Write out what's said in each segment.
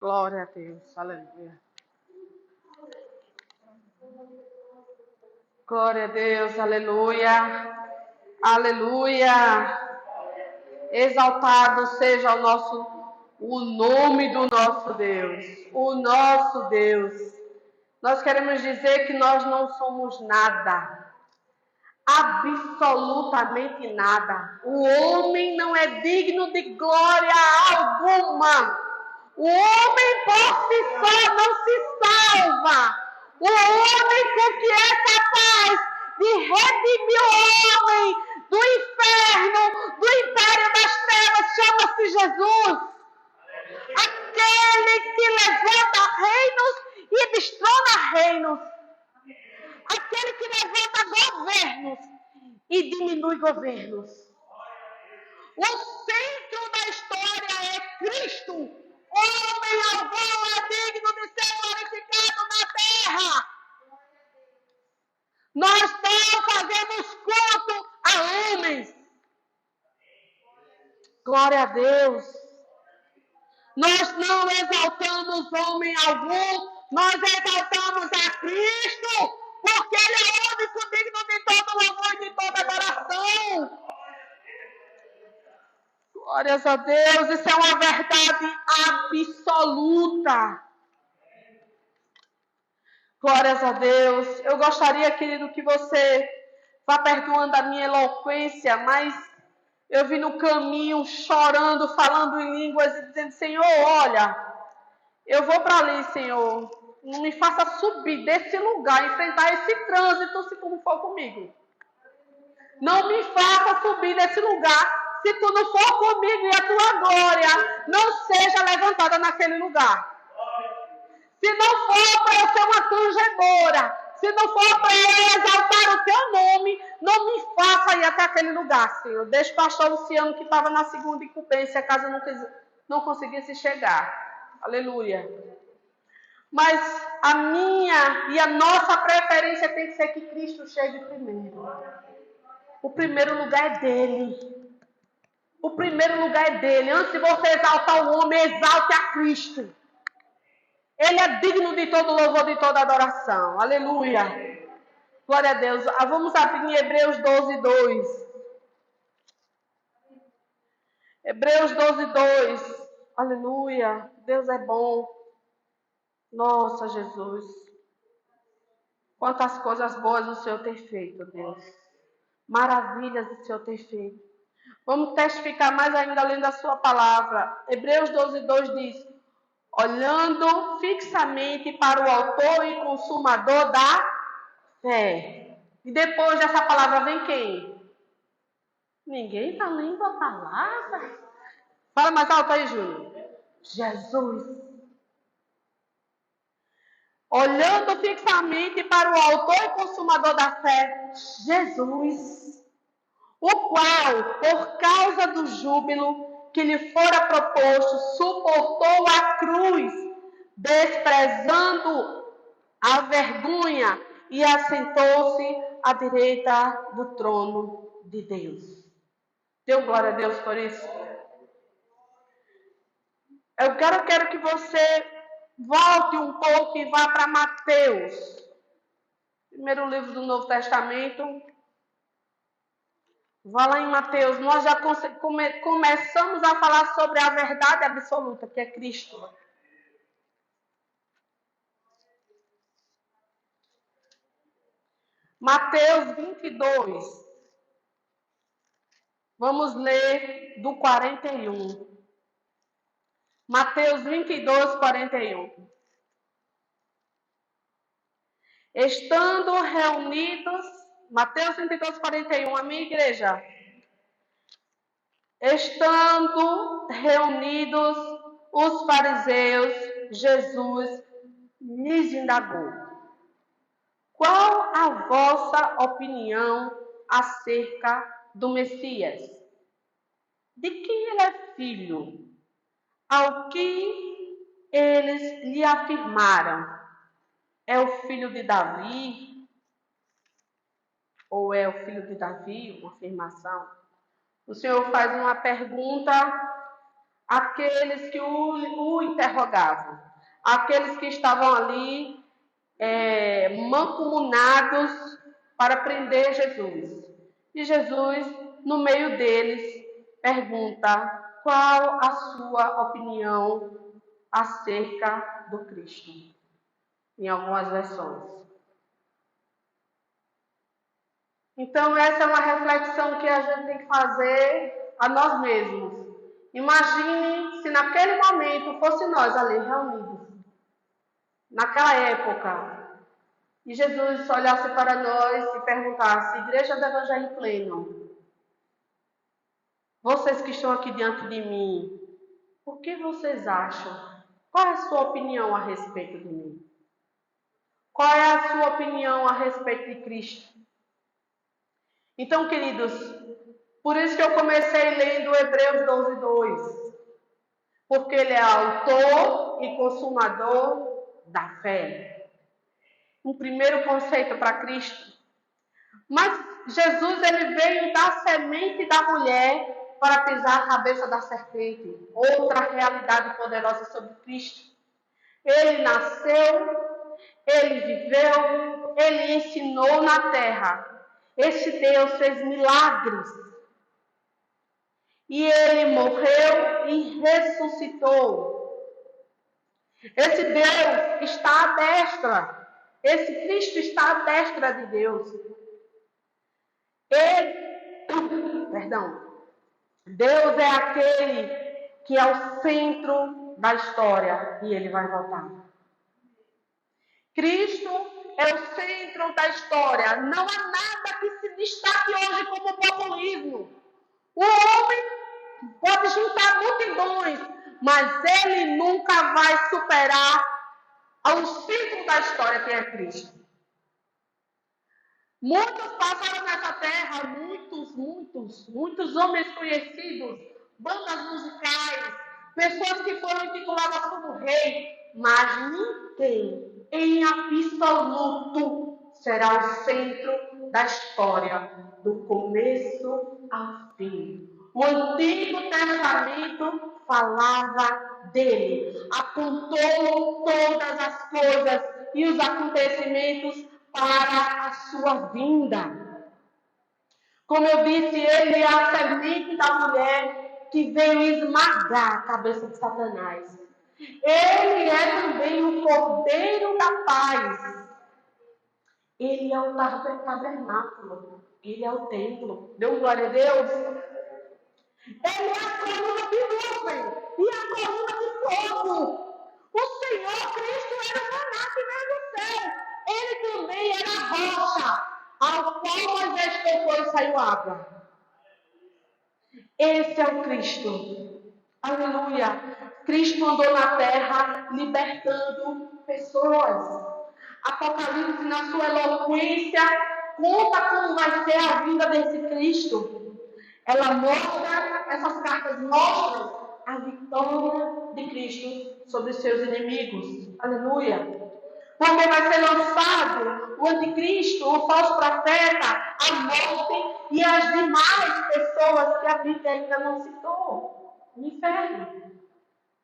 Glória a Deus, aleluia. Glória a Deus, aleluia. Aleluia. Exaltado seja o nome do nosso Deus, o nosso Deus. Nós queremos dizer que nós não somos nada, absolutamente nada. O homem não é digno de glória alguma. O homem por si só não se salva. O único que é capaz de redimir o homem do inferno, do império das trevas, chama-se Jesus. Aquele que levanta reinos e destrona reinos. Aquele que levanta governos e diminui governos. O centro da história é Cristo. Homem algum é digno de ser glorificado na terra. Nós não fazemos culto a homens. Glória a Deus. Nós não exaltamos homem algum, nós exaltamos a Cristo, porque Ele é o único digno de todo louvor e de toda adoração. Glórias a Deus, isso é uma verdade absoluta. Glórias a Deus. Eu gostaria, querido, que você vá perdoando a minha eloquência, mas eu vim no caminho chorando, falando em línguas e dizendo, Senhor, olha, eu vou para ali, Senhor. Não me faça subir desse lugar, enfrentar esse trânsito se tu não for comigo. Não me faça subir desse lugar se tu não for comigo e a tua glória não seja levantada naquele lugar. Se não for para eu ser uma tangedora, se não for para eu exaltar o teu nome, não me faça ir até aquele lugar, Senhor. Deixa o pastor Luciano que estava na segunda incumbência, caso não conseguisse chegar. Aleluia. Mas a minha e a nossa preferência tem que ser que Cristo chegue primeiro. O primeiro lugar é dele. O primeiro lugar é dele. Antes de você exaltar o homem, exalte a Cristo. Ele é digno de todo louvor, de toda adoração. Aleluia. Glória a Deus. Vamos abrir em Hebreus 12, 2. Hebreus 12, 2. Aleluia. Deus é bom. Nossa, Jesus. Quantas coisas boas o Senhor tem feito, Deus. Maravilhas o Senhor tem feito. Vamos testificar mais ainda além da sua palavra. Hebreus 12, 2 diz, olhando fixamente para o autor e consumador da fé. E depois dessa palavra vem quem? Ninguém está lendo a palavra. Fala mais alto aí, Júnior. Jesus. Olhando fixamente para o autor e consumador da fé, Jesus, o qual, por causa do júbilo que lhe fora proposto, suportou a cruz, desprezando a vergonha, e assentou-se à direita do trono de Deus. Deu glória a Deus por isso? Eu quero que você volte um pouco e vá para Mateus, primeiro livro do Novo Testamento. Vá lá em Mateus. Nós já começamos a falar sobre a verdade absoluta, que é Cristo. Mateus 22. Vamos ler do 41. Mateus 22, 41. Estando reunidos, Mateus 22, 41, a minha igreja. Estando reunidos os fariseus, Jesus lhes indagou: qual a vossa opinião acerca do Messias? De quem ele é filho? Ao que eles lhe afirmaram: é o filho de Davi? Ou é o filho de Davi? Uma afirmação. O Senhor faz uma pergunta, aqueles que o interrogavam, aqueles que estavam ali mancomunados para prender Jesus. E Jesus, no meio deles, pergunta: qual a sua opinião acerca do Cristo? Em algumas versões. Então, essa é uma reflexão que a gente tem que fazer a nós mesmos. Imagine se naquele momento fosse nós ali reunidos, naquela época, e Jesus olhasse para nós e perguntasse: Igreja do Evangelho Pleno, vocês que estão aqui diante de mim, o que vocês acham? Qual é a sua opinião a respeito de mim? Qual é a sua opinião a respeito de Cristo? Então, queridos, por isso que eu comecei lendo Hebreus 12:2, porque ele é autor e consumador da fé. Um primeiro conceito para Cristo. Mas Jesus, ele veio da semente da mulher para pisar a cabeça da serpente. Outra realidade poderosa sobre Cristo. Ele nasceu, ele viveu, ele ensinou na terra. Este Deus fez milagres. E ele morreu e ressuscitou. Esse Deus está à destra. Esse Cristo está à destra de Deus. Deus é aquele que é o centro da história e ele vai voltar. Cristo é o centro da história. Não há nada que se destaque hoje como populismo. O homem pode juntar multidões, mas ele nunca vai superar o centro da história, que é Cristo. Muitos passaram nessa terra, muitos homens conhecidos, bandas musicais, pessoas que foram intituladas como rei, mas ninguém em absoluto será o centro da história, do começo ao fim. O Antigo Testamento falava dele, apontou todas as coisas e os acontecimentos para a sua vinda. Como eu disse, ele é a semente da mulher que veio esmagar a cabeça de Satanás. Ele é também o Cordeiro da Paz. Ele é o tabernáculo. Ele é o templo. Deu glória a Deus? Ele é a coluna de nuvem e a coluna de fogo. O Senhor Cristo era o maná que veio do céu. Ele também era a rocha, ao qual Moisés tocou e saiu água. Esse é o Cristo. Aleluia. Cristo andou na terra libertando pessoas. Apocalipse, na sua eloquência, conta como vai ser a vinda desse Cristo. Ela mostra, essas cartas mostram a vitória de Cristo sobre os seus inimigos. Aleluia. Porque vai ser lançado o anticristo, o falso profeta, a morte e as demais pessoas que a Bíblia ainda não citou. No inferno.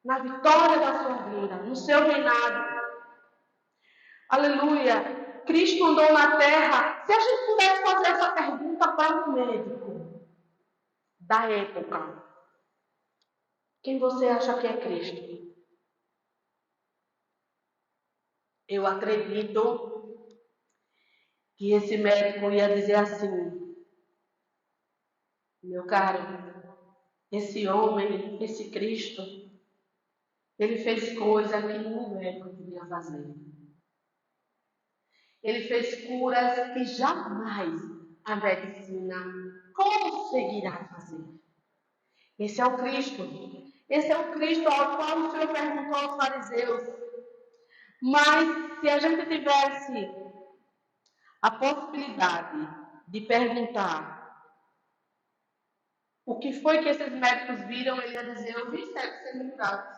Na vitória da sua vida, no seu reinado. Aleluia. Cristo andou na terra. Se a gente pudesse fazer essa pergunta para um médico da época, quem você acha que é Cristo? Eu acredito que esse médico ia dizer assim: meu caro, esse homem, esse Cristo, ele fez coisa que nenhum médico podia fazer. Ele fez curas que jamais a medicina conseguirá fazer. Esse é o Cristo. Esse é o Cristo ao qual o Senhor perguntou aos fariseus. Mas se a gente tivesse a possibilidade de perguntar o que foi que esses médicos viram, ele ia dizer: eu vi cegos serem curados,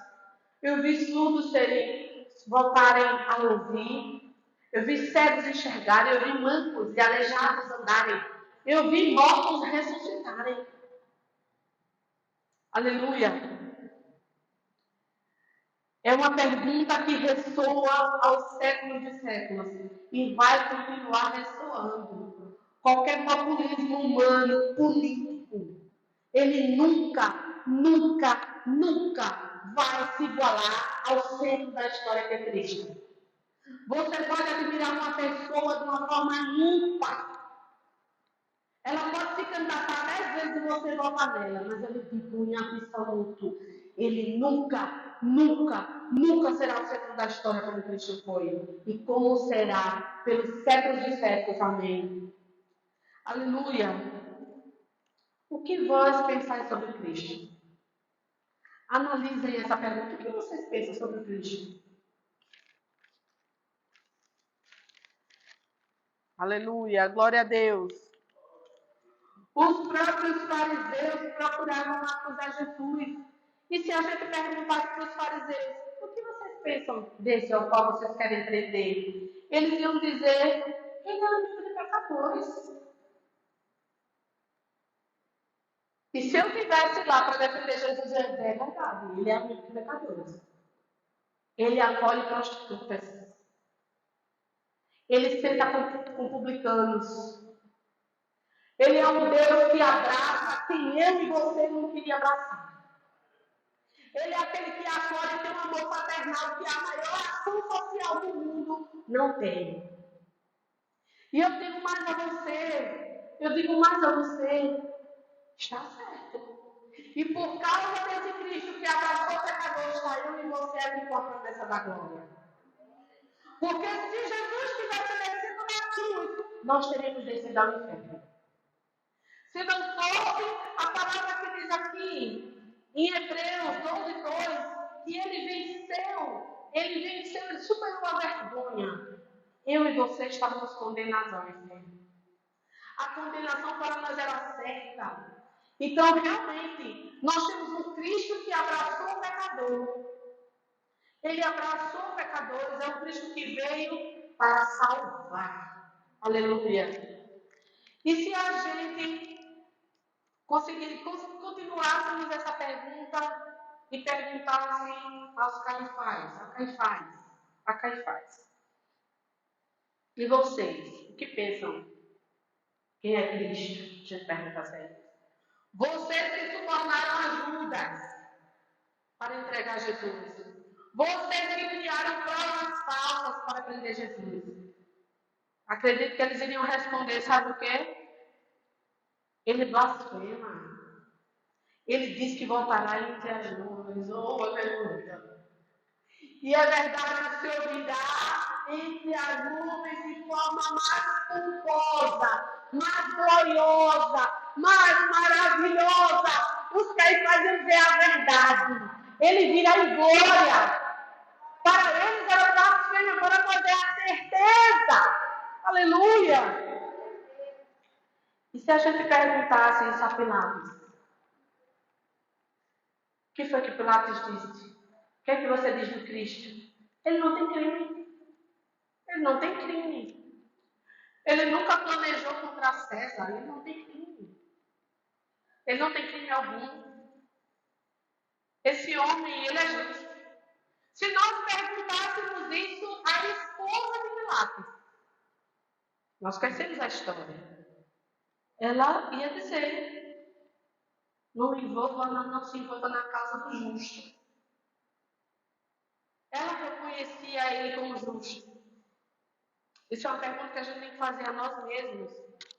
eu vi surdos voltarem a ouvir, eu vi cegos enxergarem, eu vi mancos e aleijados andarem, eu vi mortos ressuscitarem. Aleluia! É uma pergunta que ressoa aos séculos de séculos e vai continuar ressoando. Qualquer populismo humano, político, ele nunca, nunca, nunca vai se igualar ao centro da história que é Cristo. Você pode admirar uma pessoa de uma forma ímpar. Ela pode se candidatar 10 vezes e você votar nela, mas ele digo em absoluto. Ele nunca, nunca, nunca será o centro da história como Cristo foi. E como será pelos séculos de séculos. Amém. Aleluia. O que vós pensais sobre Cristo? Analisem essa pergunta. O que vocês pensam sobre Cristo? Aleluia. Glória a Deus. Os próprios fariseus procuravam acusar Jesus. E se a gente perguntasse para os fariseus, o que vocês pensam desse ao qual vocês querem prender? Eles iam dizer, ele é amigo de pecadores. E se eu estivesse lá para defender Jesus, eu ia dizer, é verdade, ele é amigo de pecadores. Ele acolhe prostitutas. Ele senta com publicanos. Ele é um Deus que abraça quem eu e você não queria abraçar. Ele é aquele que acolhe e tem um amor paternal que a maior ação social do mundo não tem. E eu digo mais a você, está certo. E por causa desse Cristo que abraçou o pecador, está eu e você aqui com a promessa da glória. Porque se Jesus tivesse descido na cruz, nós teríamos descido ao inferno. Se não fosse a palavra que diz aqui, em Hebreus 12:2, que ele venceu, ele superou a vergonha. Eu e você estávamos condenados ao inferno. A condenação para nós era certa. Então, realmente, nós temos um Cristo que abraçou o pecador. Ele abraçou pecadores, é um Cristo que veio para salvar. Aleluia. E se a gente continuássemos essa pergunta e perguntássemos aos a Caifás. E vocês, o que pensam? Quem é Cristo? A gente pergunta assim. Vocês que se tornaram Judas para entregar Jesus. Vocês que criaram provas falsas para prender Jesus. Acredito que eles iriam responder, sabe o quê? Ele blasfema. Ele diz que voltará entre as nuvens. Oh, aleluia. E é verdade que se ouvirá entre as nuvens de forma mais pomposa, mais gloriosa, mais maravilhosa. Os Caifás iam ver a verdade. Ele virá em glória. Para eles era blasfêmia, para nós é a certeza. Aleluia. E se a gente perguntasse isso a Pilatos? O que foi que Pilatos disse? O que é que você diz do Cristo? Ele não tem crime. Ele não tem crime. Ele nunca planejou contra César. Ele não tem crime. Ele não tem crime algum. Esse homem, ele é justo. Se nós perguntássemos isso à esposa de Pilatos, nós conhecemos a história. Ela ia dizer, não se envolva na causa do justo. Ela reconhecia ele como justo. Isso é uma pergunta que a gente tem que fazer a nós mesmos.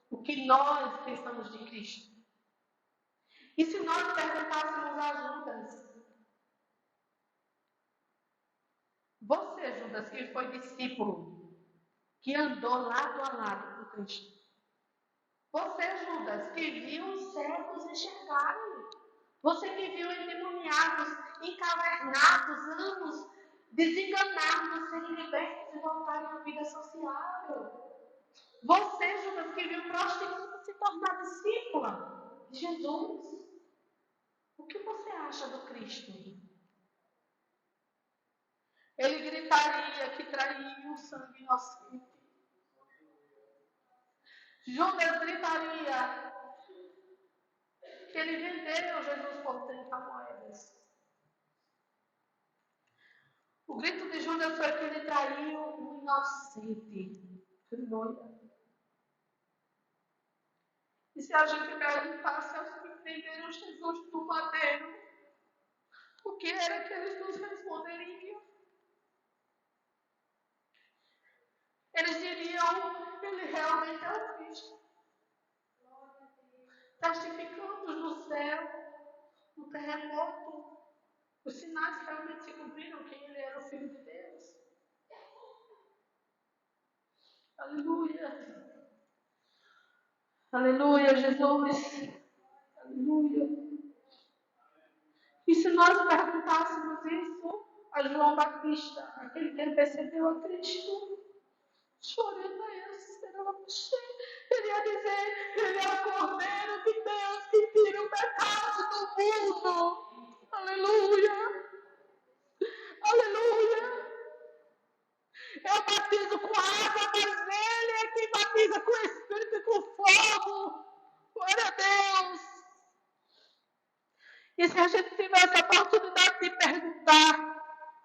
O que nós pensamos de Cristo? E se nós perguntássemos a Judas? Você, Judas, que foi discípulo, que andou lado a lado com Cristo. Você, Judas, que viu os cegos enxergarem. Você que viu endemoniados, encavernados, anos, desenganados, serem libertos e voltarem à vida sociável. Você, Judas, que viu prostituta se tornar discípula de Jesus. O que você acha do Cristo? Ele gritaria que trairia o sangue inocente. Judas gritaria que ele vendeu Jesus por 30 moedas. O grito de Judas foi que ele traiu um inocente. Aleluia. E se a gente perguntasse aos que prenderam Jesus do madeiro, o que era que eles nos responderiam? Eles diriam, ele realmente é o Cristo. Testificamos no céu, no terremoto, os sinais realmente se cumpriram que ele era o Filho de Deus. Aleluia. Aleluia, Jesus. Aleluia. E se nós perguntássemos isso a João Batista, aquele que ele percebeu a Cristo, chorando a ele ia dizer, ele é o Cordeiro de Deus que tira o pecado do mundo. Aleluia. Aleluia. Eu batizo com água, mas ele é quem batiza com o Espírito e com fogo. Glória a Deus. E se a gente tivesse a oportunidade de perguntar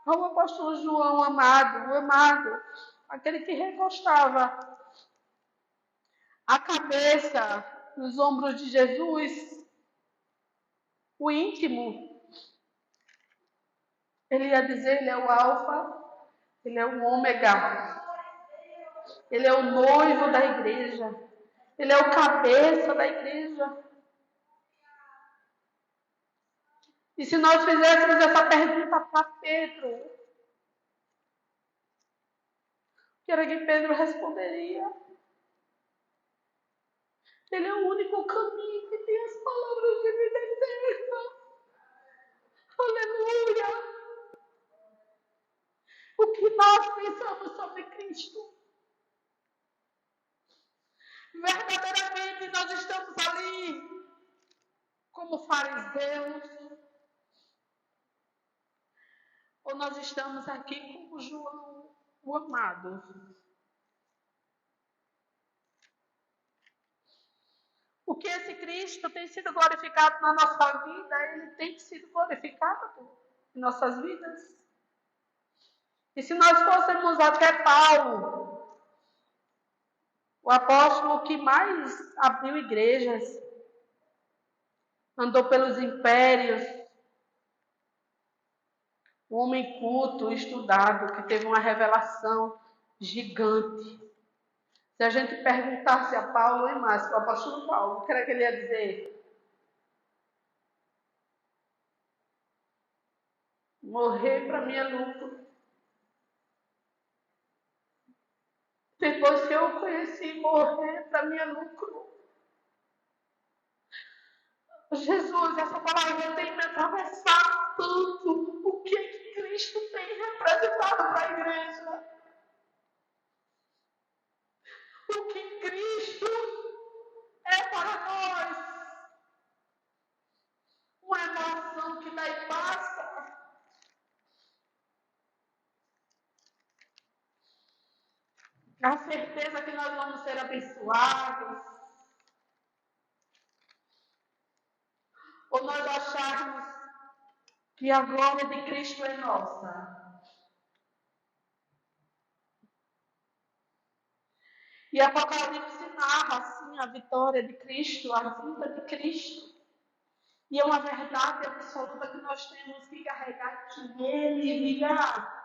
ao apóstolo João, o amado, aquele que recostava a cabeça nos ombros de Jesus, o íntimo, ele ia dizer, ele é o alfa, ele é o ômega, ele é o noivo da igreja, ele é o cabeça da igreja. E se nós fizéssemos essa pergunta para Pedro, o que era que Pedro responderia? Ele é o único caminho que tem as palavras de vida eterna. Aleluia! O que nós pensamos sobre Cristo? Verdadeiramente nós estamos ali como fariseus? Ou nós estamos aqui como João, o amado? O que esse Cristo tem sido glorificado na nossa vida, ele tem sido glorificado em nossas vidas. E se nós fôssemos até Paulo, o apóstolo que mais abriu igrejas, andou pelos impérios, um homem culto, estudado, que teve uma revelação gigante. Se a gente perguntasse a Paulo, hein, Márcio, o apóstolo Paulo, o que era que ele ia dizer? Morrer para mim é lucro. Depois que eu conheci, morrer para mim é lucro. Jesus, essa palavra tem me atravessado tanto. O que Cristo tem representado para a igreja? O que Cristo é para nós? Uma emoção que daí passa. A certeza que nós vamos ser abençoados. Ou nós acharmos que a glória de Cristo é nossa. E Apocalipse narra, assim, a vitória de Cristo, a vinda de Cristo. E é uma verdade absoluta que nós temos que carregar, que Ele virá.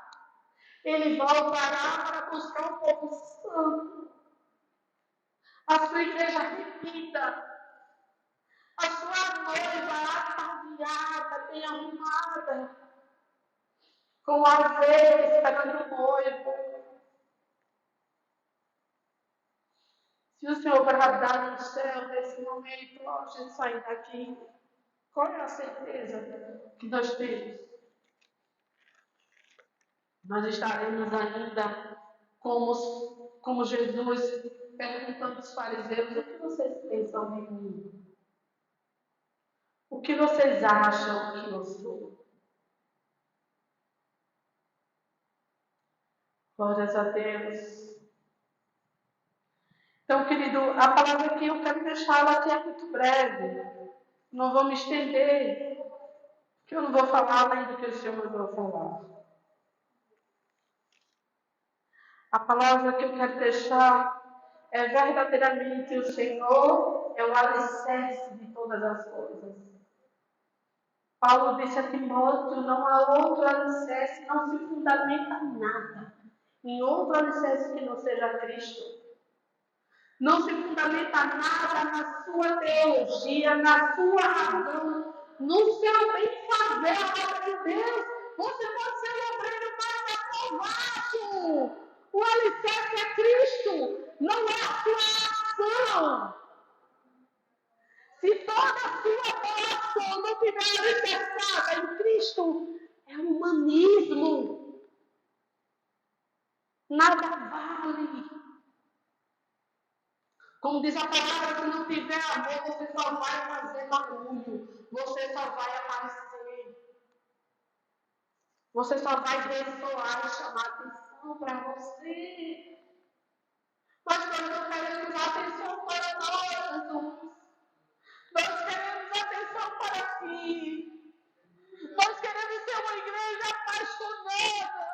Ele voltará para buscar o povo santo. A sua igreja remida. A sua noiva ataviada, bem arrumada. Com azeite esperando o noivo. Se o Senhor bradar no céu nesse momento, ó, a gente sair daqui, qual é a certeza que nós temos? Nós estaremos ainda como Jesus perguntando aos fariseus, o que vocês pensam de mim? O que vocês acham que eu sou? Glórias a Deus. Então, querido, a palavra que eu quero deixar ela aqui é muito breve. Não vou me estender, que eu não vou falar além do que o Senhor mandou falar. A palavra que eu quero deixar é verdadeiramente o Senhor é o alicerce de todas as coisas. Paulo disse a Timóteo, não há outro alicerce, não se fundamenta nada em outro alicerce que não seja Cristo. Não se fundamenta nada na sua teologia, na sua razão, no seu bem fazer a obra de Deus. Você pode ser o obreiro mais aprovado. O alicerce é Cristo, não é a sua ação. Se toda a sua ação não tiver alicerçada em Cristo, é humanismo. Nada vale. Como diz a palavra, se não tiver amor, você só vai fazer barulho. Você só vai aparecer. Você só vai ressoar e chamar atenção para você. Nós queremos atenção para nós, Jesus. Nós queremos atenção para ti. Nós queremos ser uma igreja apaixonada.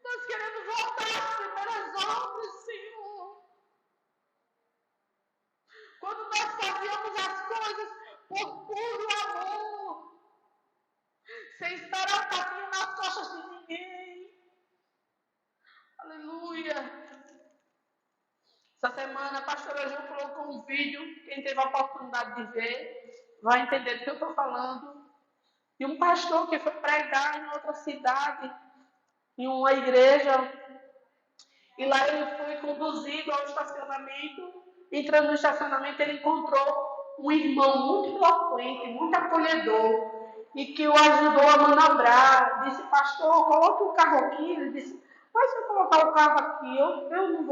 Nós queremos voltar às primeiras obras, Senhor. Quando nós fazíamos as coisas por puro amor, sem esperar um tapinha nas costas de ninguém. Aleluia. Essa semana a pastora Ju colocou um vídeo, quem teve a oportunidade de ver, vai entender do que eu estou falando. E um pastor que foi pregar em outra cidade, em uma igreja, e lá ele foi conduzido ao estacionamento. Entrando no estacionamento, ele encontrou um irmão muito eloquente, muito acolhedor, e que o ajudou a manobrar. Disse, pastor, coloque o carro aqui. Ele disse, mas se eu colocar o carro aqui, eu não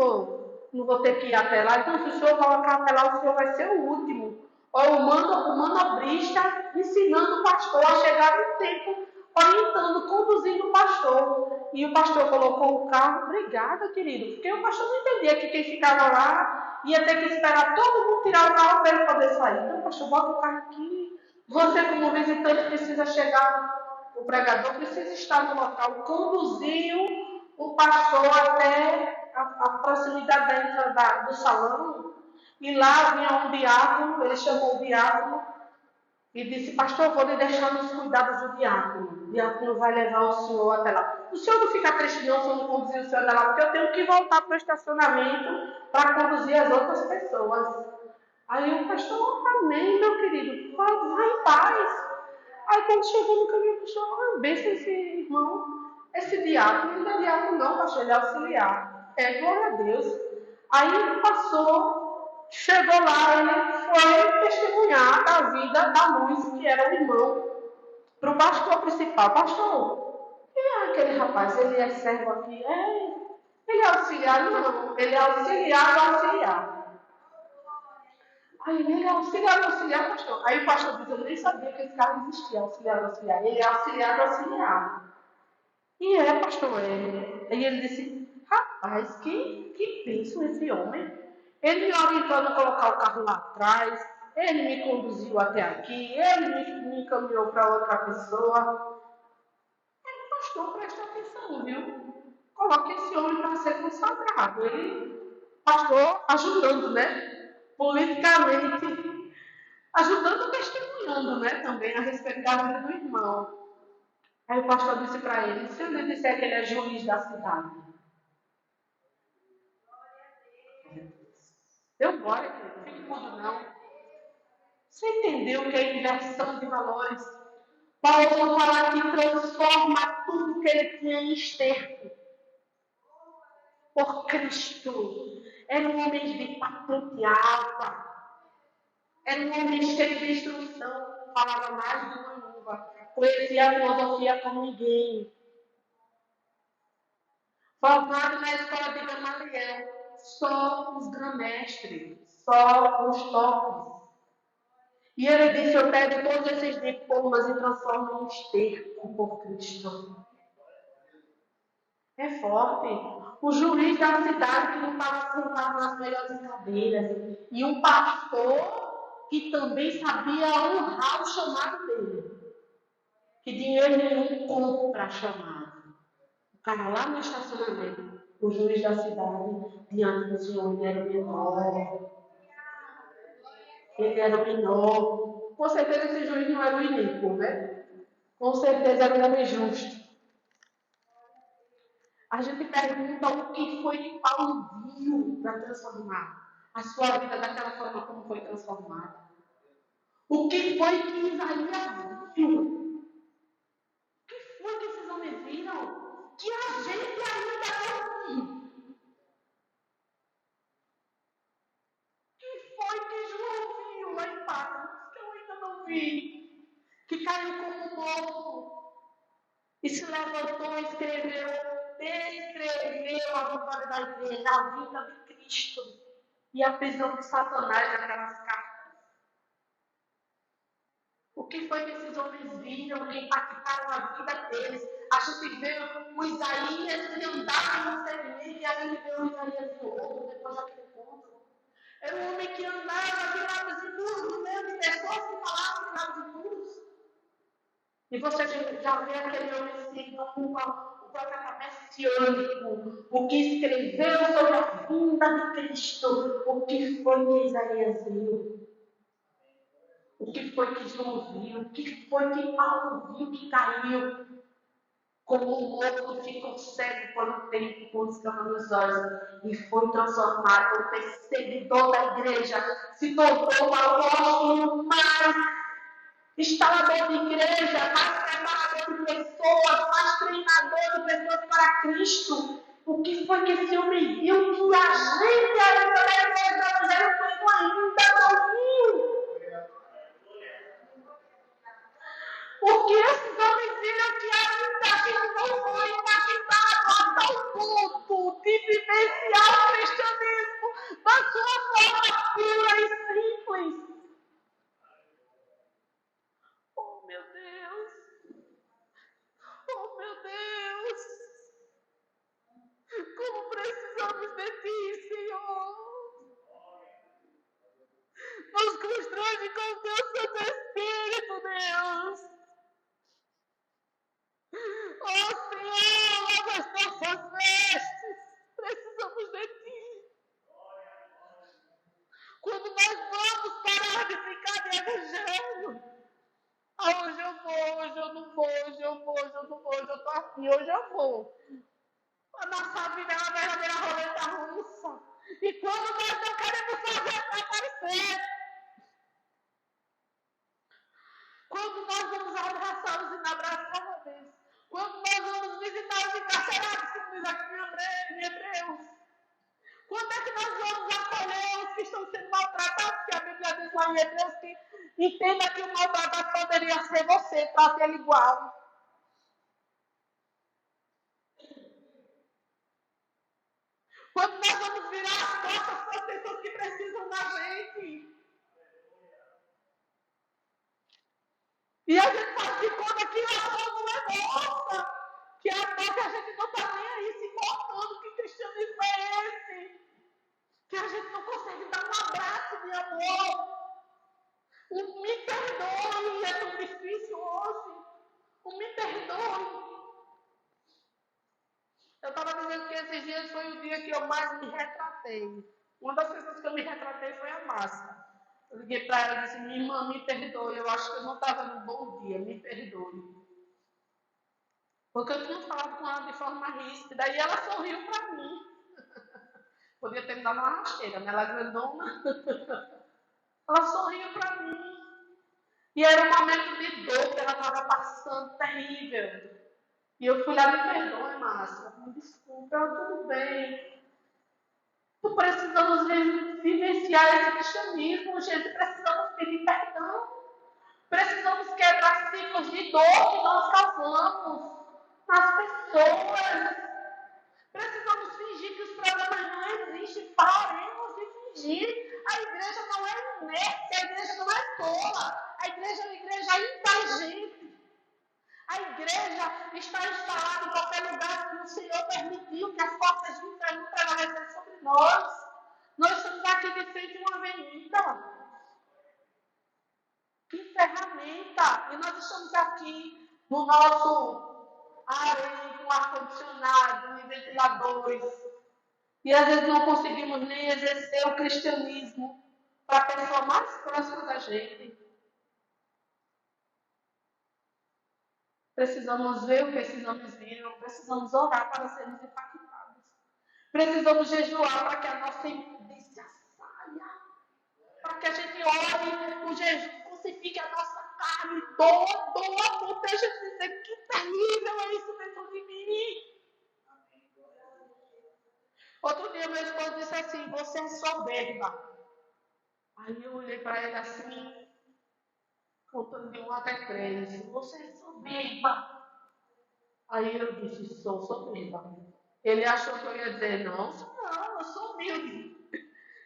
vou ter que ir até lá. Então, se o senhor colocar até lá, o senhor vai ser o último. Ou o manobrista ensinando o pastor a chegar no tempo, orientando, conduzindo o pastor. E o pastor colocou o carro. Obrigada, querido. Porque o pastor não entendia que quem ficava lá ia ter que esperar todo mundo tirar o carro para ele poder sair. Então, pastor, bota o carro aqui. Você, como visitante, precisa chegar. O pregador precisa estar no local. Conduziu o pastor até a proximidade da entrada do salão. E lá vinha um diácono. Ele chamou o diácono e disse, pastor, eu vou lhe deixar nos cuidados do diácono. O diácono vai levar o senhor até lá. O senhor não fica triste não se eu não conduzir o senhor até lá, porque eu tenho que voltar para o estacionamento para conduzir as outras pessoas. Aí o pastor, amém, meu querido, vai em paz. Aí quando chegou no caminho, o pastor, benção esse irmão, esse diácono, não é diácono não, pastor, ele é auxiliar. É, glória a Deus. Aí ele passou, chegou lá, ele foi testemunhar da vida da luz, que era o irmão, para o pastor principal. Pastor, quem é aquele rapaz? Ele é servo aqui? É. Ele é auxiliar? Não, ele é auxiliar do auxiliar. Aí ele é auxiliar, pastor. Aí o pastor diz, eu nem sabia que esse cara existia, auxiliar. Ele é auxiliar do auxiliar. E é, pastor, é. Aí ele disse, rapaz, que penso esse homem. Ele me orientou a colocar o carro lá atrás, ele me conduziu até aqui, ele me encaminhou para outra pessoa. Aí, pastor, presta atenção, viu? Coloque esse homem para ser consagrado. Ele, pastor, ajudando, né? Politicamente, ajudando, testemunhando, né? Também a respeito da vida do irmão. Aí o pastor disse para ele, se eu lhe disser que ele é juiz da cidade. Deu glória, querido, não fique mudo não. Você entendeu o que é inversão de valores? Paulo fala que transforma tudo que ele tinha em esterco. Por Cristo. Era um homem de patente alta. Era um homem cheio de instrução. Falava mais de uma língua. Conhecia a filosofia como ninguém. Formado na escola de Gamaliel. Só os grã-mestres. Só os tops. E ele disse, eu pego todos esses diplomas e transformo em esterco por Cristo. É forte. O juiz da cidade que não estava sentado nas melhores cadeiras. E um pastor que também sabia honrar o chamado dele. Que dinheiro nenhum compra chamado. Ficava lá no estacionamento. O juiz da cidade, diante do Senhor, ele era o menor. Ele era o menor. Com certeza esse juiz não era o iníquo, né? Com certeza era um homem justo. A gente pergunta o que foi que Paulo viu para transformar a sua vida daquela forma como foi transformada. O que foi que Isaías viu? O que foi que esses homens viram? Que a gente ainda não viu. O que foi que João viu lá em Patmos? Que eu ainda não vi. Que caiu como morto. E se levantou e descreveu a vitória da igreja, a vida de Cristo e a prisão de Satanás naquelas cartas. O que foi que esses homens viram que impactaram a vida deles? A gente vê o Isaías que andava no segmento e a gente vê o Isaías do outro, depois daquele encontro. Era um homem que andava de lados e muros, no meio de pessoas que falavam de lados e muros. E você já vê aquele homem seguindo o profeta messiânico, o que escreveu sobre a vinda de Cristo, o que foi que Isaías viu, o que foi que João viu, o que foi que Paulo viu que caiu, como um morto que ficou cego por um tempo com escama nos olhos e foi transformado, o perseguidor da igreja, se tornou o apóstolo mais instalador de igreja, mais preparador de pessoas, mais treinador de pessoas para Cristo. O que foi que esse homem viu que a gente ainda da igreja do Evangelho ainda não viu? Porque esses homens viram que ainda a gente não foi impactado a tal ponto de vivenciar o cristianismo da sua forma pura e simples. Oh, meu Deus! Oh, meu Deus! Como precisamos de Ti, Senhor! Nos constrange com o Teu Santo Espírito, Deus! Oh, Senhor, lava as nossas vestes! Precisamos de Ti! Quando nós vamos parar de ficar de evangelho? Ah, hoje eu vou, hoje eu não vou, hoje eu vou, hoje eu não vou, hoje eu tô aqui, hoje eu vou. A nossa vida é uma verdadeira roleta russa. E quando nós não queremos fazer para aparecer, quando nós vamos abraçar os inabraçáveis, quando nós vamos visitar os encarcerados, como diz aqui em Hebreus, quando é que nós vamos acolher os que estão sendo maltratados? Que a Bíblia diz lá em Hebreus que entenda que o maltratado poderia ser você, trate ele igual. Quando nós vamos virar as costas para as pessoas que precisam da gente. E a gente faz de conta que a dor não é nossa. Que a dor que a gente não está nem aí se importando. Que cristianismo é esse? Que a gente não consegue dar um abraço de amor. O me perdoe é tão difícil hoje. O me perdoe. Eu estava dizendo que esses dias foi o dia que eu mais me retratei. Uma das pessoas que eu me retratei foi a Márcia. Eu liguei para ela e disse, minha irmã, me perdoe, eu acho que eu não estava num bom dia, me perdoe. Porque eu tinha falado com ela de forma ríspida, e ela sorriu para mim. Podia ter me dado uma rasteira, né? Ela é grandona. Ela sorriu para mim. E era um momento de dor que ela estava passando, terrível. E eu fui lá, me perdoe, Márcia, me desculpa, tudo bem. Precisamos vivenciar esse cristianismo, gente. Precisamos pedir perdão. Precisamos quebrar ciclos de dor que nós causamos nas pessoas. Precisamos fingir que os problemas não existem. Paremos de fingir. A igreja não é inerte, a igreja não é tola. A igreja é uma igreja inteligente. A igreja está instalada em qualquer lugar que o Senhor permitiu que as portas do inferno prevalecessem sobre nós. Nós estamos aqui de frente a uma avenida. Que ferramenta! E nós estamos aqui no nosso arém, com um ar-condicionado, em ventiladores. E às vezes não conseguimos nem exercer o cristianismo para a pessoa mais próxima da gente. Precisamos ver o que esses homens viram, precisamos orar para sermos impactados. Precisamos jejuar para que a nossa imundícia saia. Para que a gente ore, o jejum crucifique a nossa carne, doa, até a gente dizer que terrível é isso dentro de mim. Outro dia meu esposo disse assim, você é soberba. Aí eu olhei para ele assim, contando de 1 até 3. Você é soberba. Aí eu disse, sou soberba. Ele achou que eu ia dizer, não, eu sou humilde.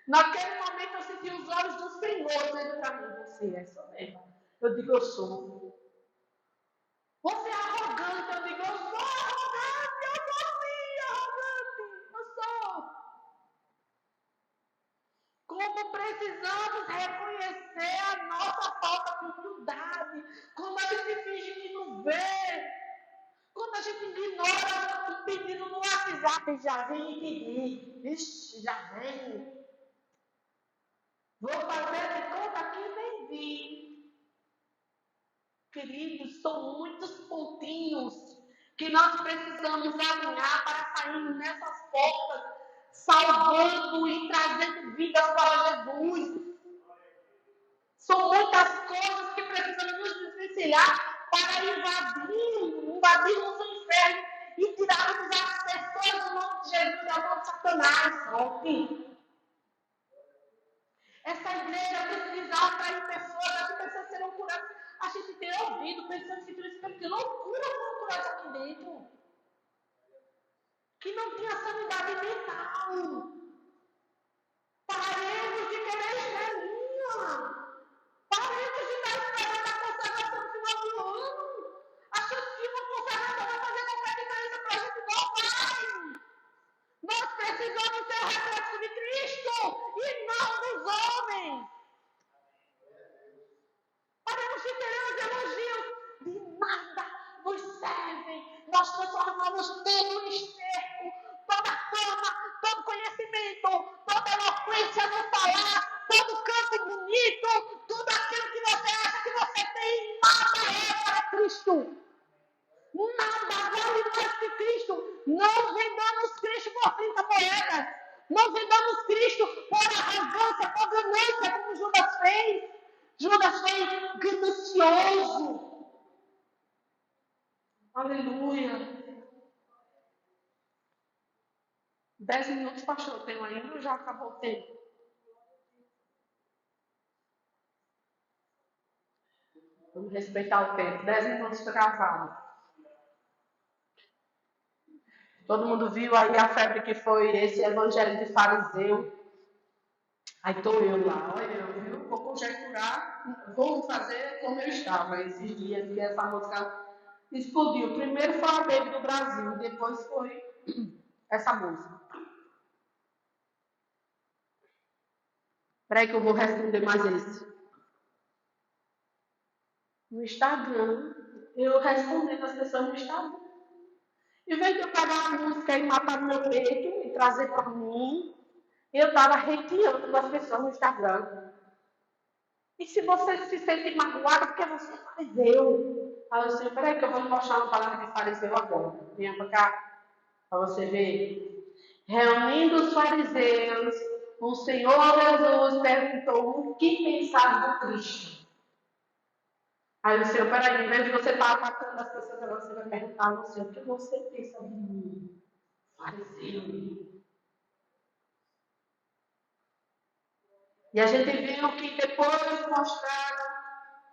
Naquele momento eu senti os olhos do Senhor dizendo para mim, você é soberba. Eu digo, eu sou. Você é arrogante. Eu digo, eu sou arrogante. Eu sou sim arrogante. Eu sou. Como precisamos reconhecer a nossa falta de humildade. Como a gente finge que não vê. Como a gente ignora o pedido no WhatsApp. Já vem pedir. Ixi, já vem. Vou fazer de conta que nem vi. Queridos, são muitos pontinhos que nós precisamos alinhar para sairmos nessas portas, salvando e trazendo vidas para Jesus. São muitas coisas que precisamos nos desvencilhar para invadirmos o inferno e tirarmos as pessoas do nome de Jesus da mão de Satanás. Essa igreja precisa atrair pessoas, as pessoas serão curadas. A gente tem ouvido pensando que loucura foram curadas aqui dentro. Que não tinha sanidade mental. Paremos de querer estrelinha. Paremos de estar esperando a consagração no final do ano. Achando que uma consagração vai fazer qualquer diferença para a gente. Não vai. Nós precisamos ser o reflexo de Cristo e não dos homens. Paramos de querer os elogios. De nada nos servem. Nós transformamos tudo em esterco. Toda fama, todo conhecimento, toda eloquência no falar, todo canto bonito, tudo aquilo que você acha que você tem, nada é para Cristo. Nada vale mais que Cristo. Não vendamos Cristo por 30 moedas. Não vendamos Cristo por arrogância, por ganância, como Judas fez. Judas foi ganancioso. Aleluia. 10 minutos, pastor, eu tenho ainda ou já acabou o tempo? Vamos respeitar o tempo. 10 minutos gravado. Todo mundo viu aí a febre que foi esse evangelho de fariseu. Aí estou eu lá, olha, eu viu, vou conjecturar, vou fazer como eu estava esses dias que essa música explodiu. Primeiro foi a Baby do Brasil, depois foi essa música. Espera aí que eu vou responder mais esse. No Instagram, eu respondendo as pessoas no Instagram. Em vez de eu pegar a música e matar no meu peito e trazer para mim, eu estava hateando as pessoas no Instagram. E se você se sente magoado, porque você é fariseu. Aí eu disse, peraí que eu vou lhe mostrar uma palavra de fariseu agora. Venha para cá, para você ver. Reunindo os fariseus, o Senhor Jesus perguntou o que pensava do Cristo. Aí o Senhor, peraí, em vez de você estar atacando as pessoas, agora você vai perguntar ao Senhor, o que você pensa de mim, fariseu? E a gente viu que depois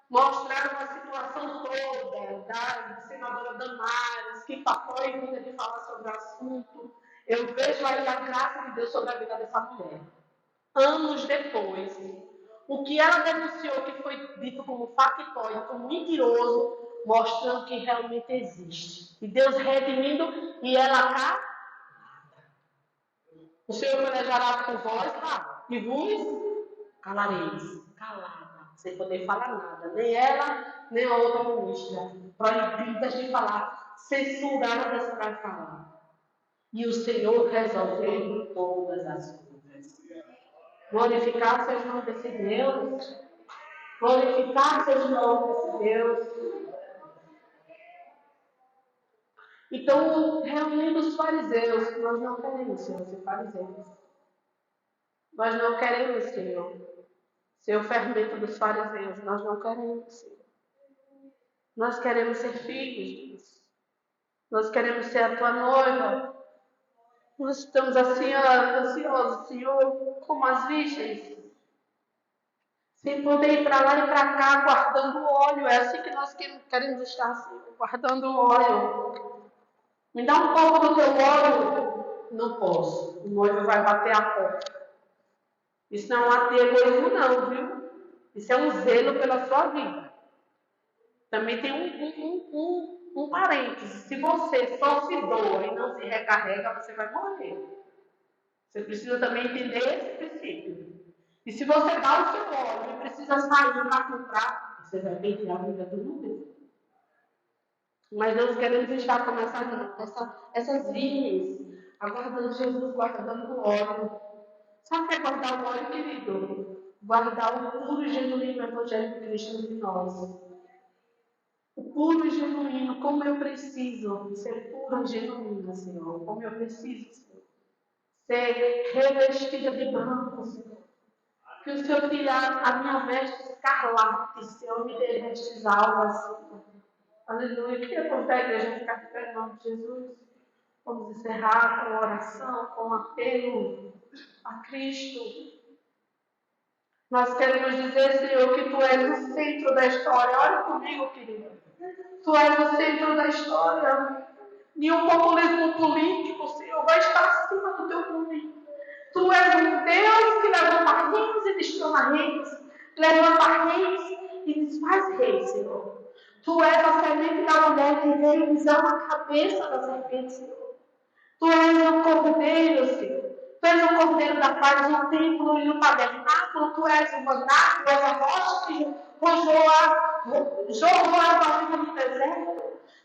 mostraram a situação toda da senadora Damares, que passou em vida de falar sobre o assunto. Eu vejo aí a graça de Deus sobre a vida dessa mulher. Anos depois, o que ela denunciou que foi dito como factóide, como mentiroso, mostrando que realmente existe. E Deus redimindo e ela cá. O Senhor planejará por vós lá, e vos calareis, calada, sem poder falar nada. Nem ela, nem a outra ministra, proibidas de falar. censuradas para falar. E o Senhor resolveu todas as coisas. Glorificar seja o nome desse Deus. Glorificar seja o nome desse Deus. Então, reunindo os fariseus, nós não queremos, Senhor, ser fariseus. Nós não queremos, Senhor, ser o fermento dos fariseus. Nós não queremos, Senhor. Nós queremos ser filhos de Deus. Nós queremos ser a tua noiva. Nós estamos assim, ansiosos, Senhor, como as virgens. Sem poder ir para lá e para cá, guardando óleo. É assim que nós queremos estar, Senhor, guardando óleo. Me dá um pouco do teu óleo. Não posso. O noivo vai bater a porta. Isso não é um ato de egoísmo, não, viu? Isso é um zelo pela sua vida. Também tem um parênteses. Se você só se doa e não se recarrega, você vai morrer. Você precisa também entender esse princípio. E se você dá o seu óleo e precisa sair para comprar, você vai perder a vida do mundo. Mas nós queremos estar como essas virgens, aguardando Jesus, guardando o óleo. Sabe o que é guardar o óleo, querido? Guardar o puro e genuíno Evangelho de Cristo em nós. O puro e genuíno, como eu preciso ser pura e genuína, Senhor. Como eu preciso, Senhor. Ser revestida de branco, Senhor. Que o Senhor tirar a minha veste escarlate, Senhor, me dê vestes alvas, Senhor. Aleluia. Eu queria convidar a igreja a ficar de pé em nome de Jesus. Vamos encerrar com oração, com apelo a Cristo. Nós queremos dizer, Senhor, que Tu és o centro da história. Olha comigo, querido. Tu és o centro da história. Nenhum populismo político, Senhor, vai estar acima do Teu nome. Tu és um Deus que levanta reis e destrona reis. Levanta reis e desfaz reis, Senhor. Tu és a semente da mulher que veio pisar na cabeça da serpente, Senhor. Tu és o cordeiro, Senhor. Tu és o cordeiro da paz no templo e no tabernáculo. Tu és o maná, tu és a rocha que jorrou a vida no deserto.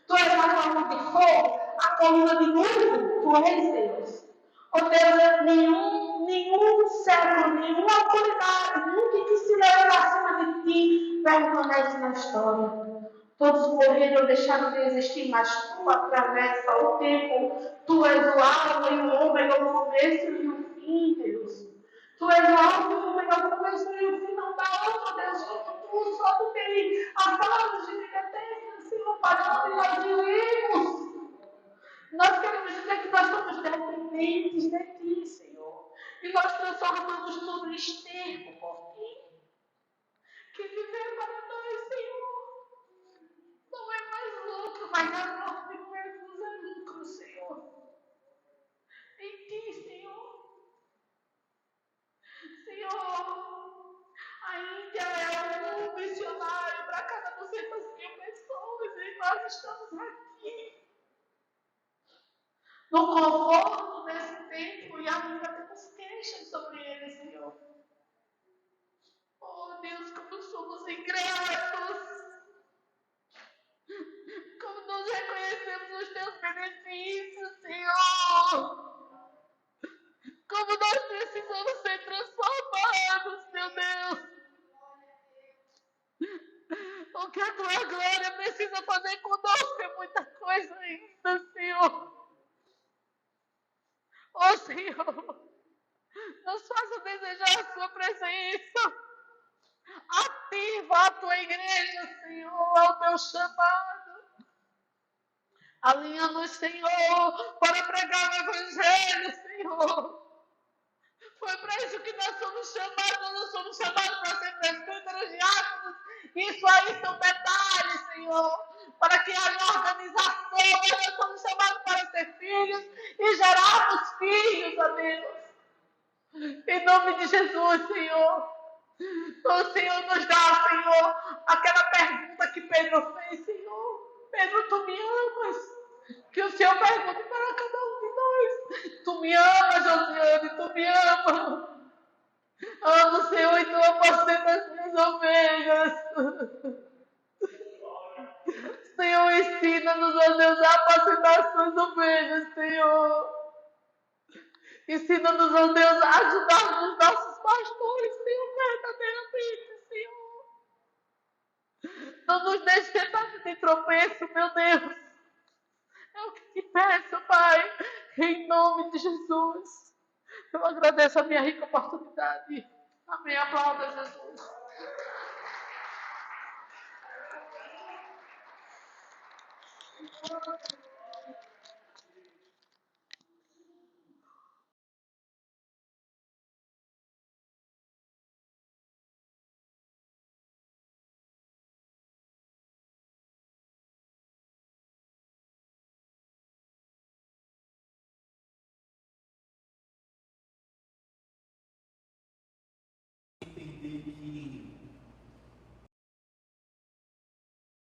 Tu és a coluna de fogo, a coluna de nuvem. Tu és Deus. Oh Deus, nenhum século, nenhuma autoridade, nunca que se leva acima de ti, permanece na história. Todos morreram, deixaram de existir, mas Tu atravessa o tempo. Tu és o alfa e o ômega, o começo e o fim, Deus. Tu és o alfa e o ômega, o começo e o fim. Não dá outro Deus como Tu, só Tu tem as palavras de vida eterna, Senhor, para onde nós iremos. Nós queremos dizer que nós somos dependentes de Ti, Senhor. E nós transformamos tudo em esterco por Ti. Que viver para nós, Senhor, não é mais lucro, mas a morte em Jesus é lucro, Senhor. Em Ti, Senhor. Senhor, a Índia é um missionário para cada 200.000 pessoas e nós estamos aqui. No conforto desse tempo e ainda temos queixas sobre ele, Senhor. Oh Deus, como somos ingratos. Como nós reconhecemos os Teus benefícios, Senhor. Como nós precisamos ser transformados, meu Deus. O que a Tua glória precisa fazer conosco é muita coisa ainda, Senhor. Oh Senhor, nos faça desejar a Sua presença. Ativa a Tua igreja, Senhor, ao Teu chamado. Alinha-nos, Senhor, para pregar o Evangelho, Senhor. Foi para isso que nós somos chamados. Nós não somos chamados para ser presbíteros, diáconos. Isso aí são detalhes, Senhor. Para que haja organização. Nós somos chamados para ser filhos e gerarmos filhos, ó Deus. Em nome de Jesus, Senhor. O Senhor nos dá, Senhor, aquela pergunta que Pedro fez, Senhor. Pedro, Tu me amas? Que o Senhor pergunte para cada um de nós. Tu me amas, Josiane, Tu me amas. Amo, Senhor, e Tu apacenta as minhas ovelhas. Senhor, ensina-nos, ó Deus, a apacentar as suas ovelhas, Senhor. Ensina-nos, ó Deus, a ajudar os nossos pastores, Senhor, verdadeiramente, Senhor. Não nos deixe tentar de tropeço, meu Deus. É o que te peço, Pai, em nome de Jesus. Eu agradeço a minha rica oportunidade. Amém. Aplauda, Jesus.